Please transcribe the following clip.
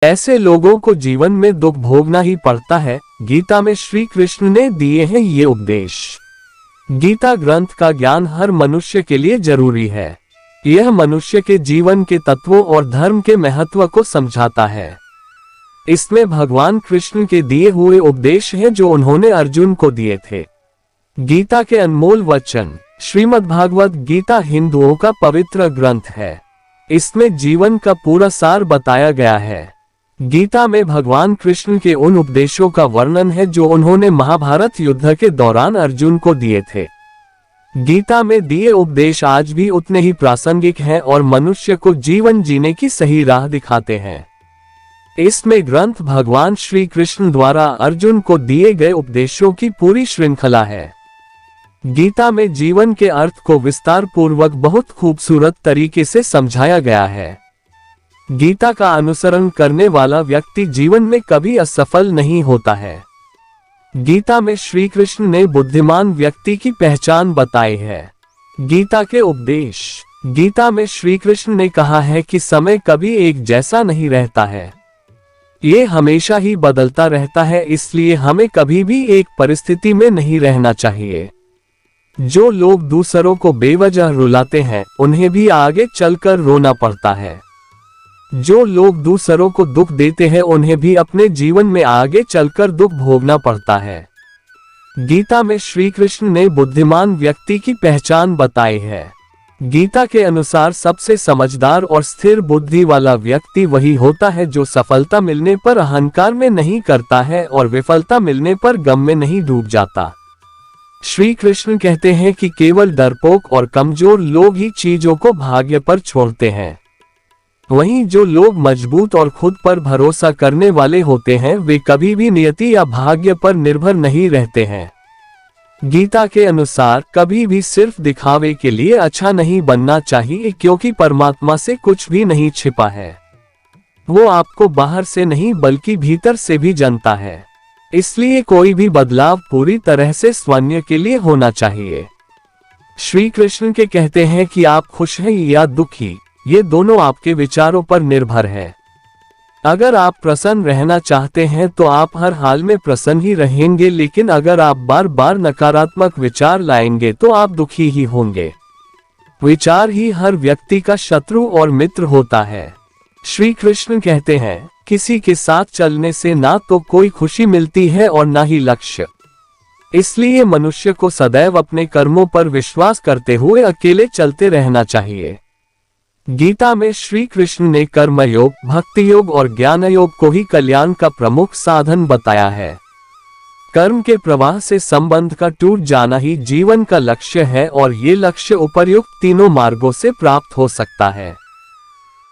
ऐसे लोगों को जीवन में दुख भोगना ही पड़ता है। गीता में श्री कृष्ण ने दिए हैं ये उपदेश। गीता ग्रंथ का ज्ञान हर मनुष्य के लिए जरूरी है। यह मनुष्य के जीवन के तत्वों और धर्म के महत्व को समझाता है। इसमें भगवान कृष्ण के दिए हुए उपदेश हैं जो उन्होंने अर्जुन को दिए थे। गीता के अनमोल वचन। श्रीमद्भागवत गीता हिंदुओं का पवित्र ग्रंथ है। इसमें जीवन का पूरा सार बताया गया है। गीता में भगवान कृष्ण के उन उपदेशों का वर्णन है जो उन्होंने महाभारत युद्ध के दौरान अर्जुन को दिए थे। गीता में दिए उपदेश आज भी उतने ही प्रासंगिक हैं और मनुष्य को जीवन जीने की सही राह दिखाते हैं। इसमें ग्रंथ भगवान श्री कृष्ण द्वारा अर्जुन को दिए गए उपदेशों की पूरी श्रृंखला है। गीता में जीवन के अर्थ को विस्तार पूर्वक बहुत खूबसूरत तरीके से समझाया गया है। गीता का अनुसरण करने वाला व्यक्ति जीवन में कभी असफल नहीं होता है। गीता में श्री कृष्ण ने बुद्धिमान व्यक्ति की पहचान बताई है। गीता के उपदेश। गीता में श्री कृष्ण ने कहा है कि समय कभी एक जैसा नहीं रहता है, ये हमेशा ही बदलता रहता है, इसलिए हमें कभी भी एक परिस्थिति में नहीं रहना चाहिए। जो लोग दूसरों को बेवजह रुलाते हैं उन्हें भी आगे चलकर रोना पड़ता है। जो लोग दूसरों को दुख देते हैं उन्हें भी अपने जीवन में आगे चलकर दुख भोगना पड़ता है। गीता में श्री कृष्ण ने बुद्धिमान व्यक्ति की पहचान बताई है। गीता के अनुसार सबसे समझदार और स्थिर बुद्धि वाला व्यक्ति वही होता है जो सफलता मिलने पर अहंकार में नहीं करता है और विफलता मिलने पर गम में नहीं डूब जाता। श्री कृष्ण कहते हैं कि केवल डरपोक और कमजोर लोग ही चीजों को भाग्य पर छोड़ते हैं। वहीं जो लोग मजबूत और खुद पर भरोसा करने वाले होते हैं वे कभी भी नियति या भाग्य पर निर्भर नहीं रहते हैं। गीता के अनुसार कभी भी सिर्फ दिखावे के लिए अच्छा नहीं बनना चाहिए, क्योंकि परमात्मा से कुछ भी नहीं छिपा है। वो आपको बाहर से नहीं बल्कि भीतर से भी जानता है। इसलिए कोई भी बदलाव पूरी तरह से स्वयं के लिए होना चाहिए। श्री कृष्ण के कहते हैं कि आप खुश हैं या दुखी, ये दोनों आपके विचारों पर निर्भर है। अगर आप प्रसन्न रहना चाहते हैं तो आप हर हाल में प्रसन्न ही रहेंगे, लेकिन अगर आप बार बार नकारात्मक विचार लाएंगे तो आप दुखी ही होंगे। विचार ही हर व्यक्ति का शत्रु और मित्र होता है। श्री कृष्ण कहते हैं, किसी के साथ चलने से ना तो कोई खुशी मिलती है और ना ही लक्ष्य। इसलिए मनुष्य को सदैव अपने कर्मों पर विश्वास करते हुए अकेले चलते रहना चाहिए। गीता में श्री कृष्ण ने कर्म योग, भक्ति योग और ज्ञान योग को ही कल्याण का प्रमुख साधन बताया है। कर्म के प्रवाह से संबंध का टूट जाना ही जीवन का लक्ष्य है और ये लक्ष्य उपर्युक्त तीनों मार्गों से प्राप्त हो सकता है।